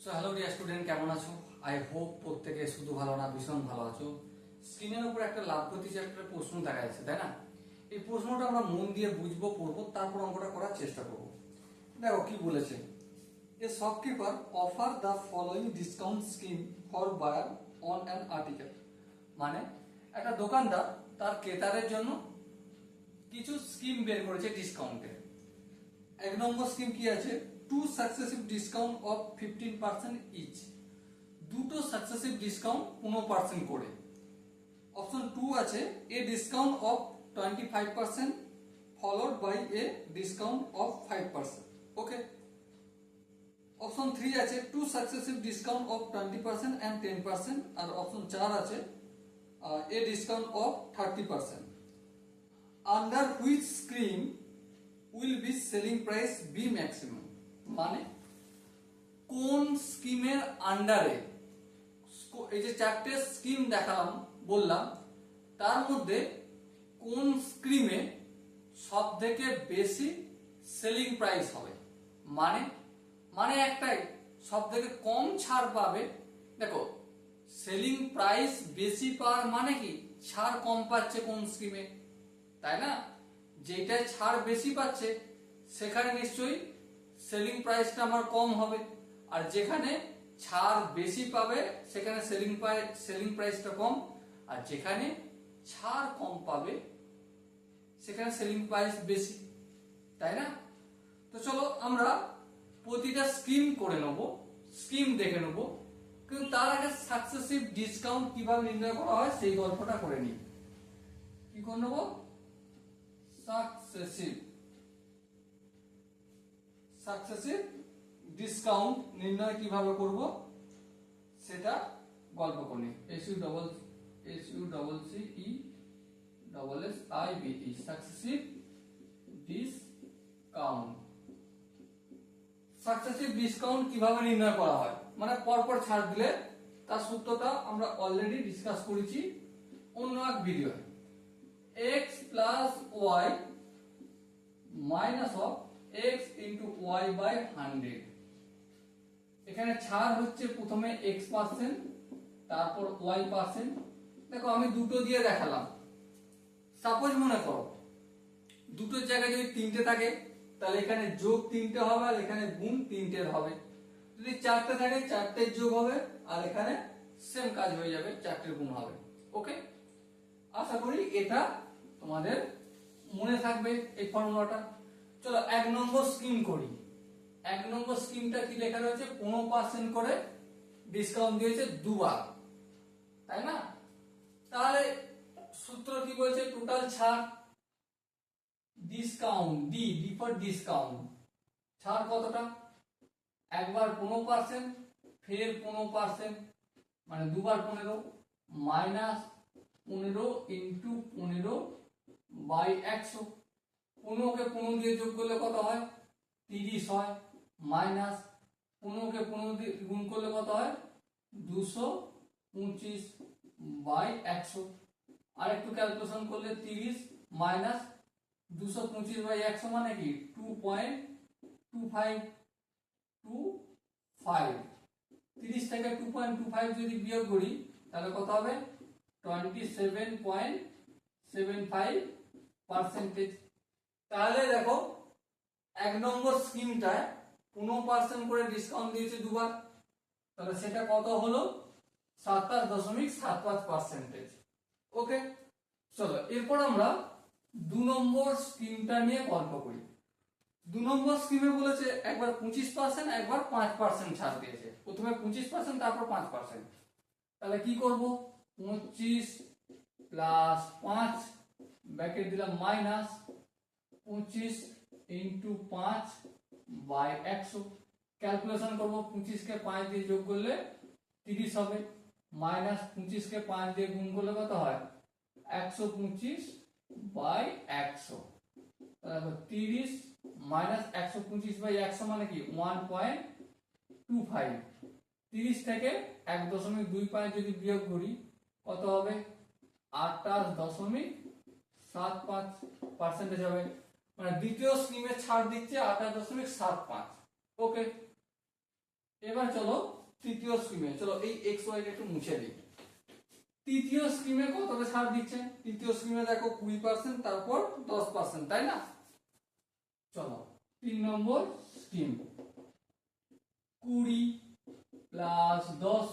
So hello dear student, কেমন আছো? I hope প্রত্যেকে শুধু ভালো না, ভীষণ ভালো আছো। স্ক্রিনের উপর একটা লাভপতি চ্যাপ্টারের প্রশ্ন দেখা যাচ্ছে, তাই না? এই প্রশ্নটা আমরা মন দিয়ে বুঝবো, পড়বো, তারপর অঙ্কটা করার চেষ্টা করবো। দেখো কি বলেছে। A shopkeeper offer the following discount scheme for buyer on an article. মানে একটা দোকানদার তার ক্রেতাদের জন্য কিছু স্কিম বের করেছে ডিসকাউন্টের। এক নম্বর স্কিম কি আছে? Two successive discount of 15% each. দুটো সাকসেসিভ ডিসকাউন্ট 15% করে। অপশন 2 আছে a discount of 25% followed by a discount of 5%। Okay. Option 3 আছে two successive discount of 20% and 10%। আর অপশন 4 আছে a discount of 30%। Under which scheme will be selling price be maximum. মানে কোন স্কিমের আন্ডারে, এই যে চারটে স্কিম দেখালাম বললাম, তার মধ্যে কোন স্কিমে সব থেকে বেশি সেলিং প্রাইস হবে। মানে মানে একটাই, সব থেকে কম ছাড় পাবে। দেখো, সেলিং প্রাইস বেশি পাওয়ার মানে কি? ছাড় কম পাচ্ছে কোন স্কিমে, তাই না? যেটায় ছাড় বেশি পাচ্ছে সেখানে নিশ্চয়ই সেলিং প্রাইসটা আমার কম হবে, আর যেখানে ছাড় বেশি পাবে সেখানে সেলিং প্রাইসটা কম, আর যেখানে ছাড় কম পাবে সেখানে সেলিং প্রাইস বেশি, তাই না? তো চলো আমরা প্রতিটা স্কিম করে নেব, স্কিম দেখে নেব, কিন্তু তার আগে সাকসেসিভ ডিসকাউন্ট কিভাবে নির্ণয় করা হয় সেই গল্পটা করে নিই। কি করে নেব? সাকসেসিভ ডিসকাউন্ট নির্ণয় কিভাবে করব সেটা গল্প করি। SUCCESSIVE successive discount. Successive discount কিভাবে নির্ণয় করা হয়, মানে পরপর ছাড় দিলে তার সূত্রটা আমরা অলরেডি ডিসকাস করেছি অন্য এক ভিডিওতে। x plus y minus of x into y by 100। এখানে ছাড় হচ্ছে প্রথমে x%, তারপর y%। দেখো আমি দুটো দিয়ে দেখালাম। সাপোজ মনে করো দুটোর জায়গায় যদি 3টে থাকে তাহলে এখানে যোগ 3টে হবে আর এখানে গুণ 3টের হবে। যদি 4টে থাকে 4টের যোগ হবে আর এখানে সেম কাজ হয়ে যাবে, 4টের গুণ হবে। ওকে, আশা করি এটা তোমাদের মনে থাকবে এই ফর্মুলাটা। চলো 1 নম্বর স্কিম করি। 1 নম্বর স্কিমটা কি লেখা রয়েছে? 15% করে ডিসকাউন্ট দিয়েছে দুবার, তাই না? তাহলে সূত্র কি বলছে? টোটাল ছাড় ডিসকাউন্ট, ডি ফর ডিসকাউন্ট। ছাড় কতটা? একবার 15%, ফের 15%, মানে দুবার 15, মাইনাস 15 ইন্টু 15 বাই 100। 15 কে 15 দিয়ে যোগ করলে কত হয়? 30 হয়, মাইনাস 15 কে 15 দিয়ে গুণ করলে কত হয়? 225 বাই 100। আর একটু ক্যালকুলেশন করলে 30 মাইনাস 225 বাই 100 মানে কি? 2.25। 30 থেকে 2.25 যদি বিয়োগ করি তাহলে কত হবে? 27.75%। তাহলে দেখো 1 নম্বর স্কিমটায় 15% করে ডিসকাউন্ট দিয়েছে দুবার, তাহলে সেটা কত হলো? 27.75%। ওকে, চলো এরপর আমরা 2 নম্বর স্কিমটা নিয়ে গল্প করি। 2 নম্বর স্কিমে বলেছে একবার 25%, একবার 5% ছাড় দিয়েছে। প্রথমে 25%, তারপর 5%। তাহলে কি করব? 25 প্লাস 5 ব্র্যাকেট দিলাম মাইনাস 25 ইন্টু 5 বাই 100। ক্যালকুলেশন করব, 25 কে 5 দিয়ে যোগ করলে 30 হবে, মাইনাস 25 কে 5 দিয়ে গুণ করলে কত হয়? 125 বাই 100। তাহলে 30 মাইনাস 125 বাই 100 মানে কি? 1.25। 30 থেকে 1.25 যদি বিয়োগ করি কত হবে? 28.75% হবে। মানে দ্বিতীয় স্কিমে ছাড় দিচ্ছে 28.75। ওকে, এবার চলো তৃতীয় স্কিমে, চলো এই এক্স ওয়াই একটু মুছে দিই। তৃতীয় স্কিমে কতটা ছাড় দিচ্ছে? তৃতীয় স্কিমে দেখো 20%, তারপর 10%, তাই না? চলো 3 নম্বর scheme, 20 plus 10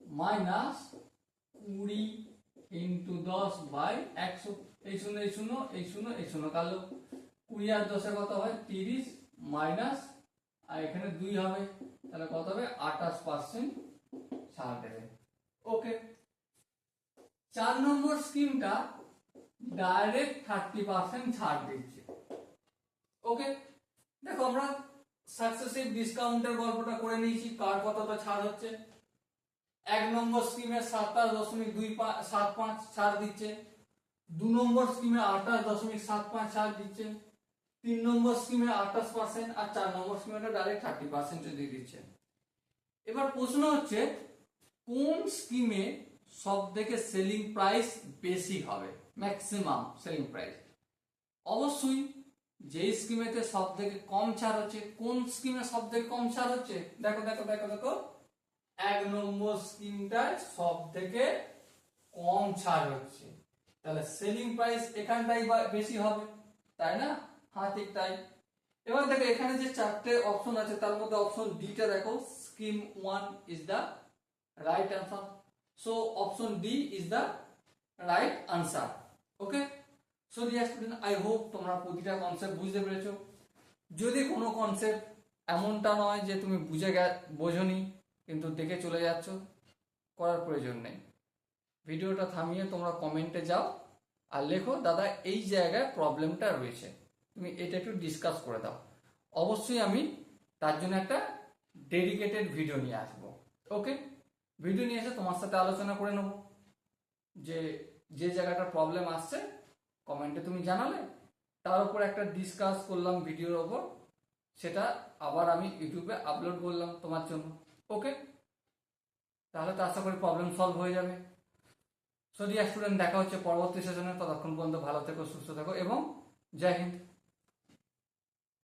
minus 20 into 10 by 100। এই শূন্য এই শূন্য এই শূন্য এই শূন্য কালো, 20 আর 10 কত হয়? 30 মাইনাস, আর এখানে 2 হবে, তাহলে কত হবে? 28% ছাড় দেবে। ওকে। 4 নম্বর স্কিমটা ডাইরেক্ট 30% ছাড় দিচ্ছে। ওকে, দেখো আমরা সাকসেসিভ ডিসকাউন্টের গল্পটা করে নিয়েছি, কার কতটা ছাড় হচ্ছে। 1 নম্বর স্কিমে 27.75 ছাড় দিচ্ছে, 2 নম্বর স্কিমে 28.75 ছাড় দিচ্ছে, 3 নম্বর স্কিমে 28%, আর 4 নম্বর স্কিমে ডাইরেক্ট 30% দিয়ে দিচ্ছে। এবার প্রশ্ন হচ্ছে কোন স্কিমে সব থেকে সেলিং প্রাইস বেশি হবে, ম্যাক্সিমাম সেলিং প্রাইস? অবশ্যই যে স্কিমেতে সব থেকে কম ছাড় হচ্ছে। কোন স্কিমে সব থেকে কম ছাড় হচ্ছে? দেখো দেখো দেখো দেখো, 1 নম্বর স্কিমটায় সব থেকে কম ছাড় হচ্ছে, তাহলে সেলিং প্রাইস এখানটাই বেশি হবে, তাই না? হ্যাঁ ঠিক তাই। এবার দেখো এখানে যে 4টে অপশন আছে তার মধ্যে অপশন ডি টা দেখো, scheme 1 is the right answer. So option D is the right answer. Okay, so dear student, I hope তোমরা প্রতিটা কনসেপ্ট বুঝতে পেরেছো। যদি কোনো কনসেপ্ট এমনটা নয় যে তুমি বোঝনি কিন্তু দেখে চলে যাচ্ছ, করার প্রয়োজন নেই। ভিডিওটা থামিয়ে তোমরা কমেন্টে যাও আর লেখো দাদা এই জায়গায় প্রবলেমটা রয়েছে, তুমি এটা একটু ডিসকাস করে দাও। অবশ্যই আমি তার জন্য একটা ডেডিকেটেড ভিডিও নিয়ে আসবো। ওকে, ভিডিও নিয়ে এসে তোমার সাথে আলোচনা করে নেবো যে যে জায়গাটা প্রবলেম আসছে কমেন্টে তুমি জানালে, তার উপর একটা ডিসকাস করলাম ভিডিওর ওপর, সেটা আবার আমি ইউটিউবে আপলোড করলাম তোমার জন্য। ওকে, তাহলে তো আশা করি প্রবলেম সলভ হয়ে যাবে। সো ডিয়ার স্টুডেন্ট, দেখা হচ্ছে পরবর্তী সেশনে। ততক্ষণ পর্যন্ত ভালো থেকো, সুস্থ থাকো এবং জয় হিন্দ।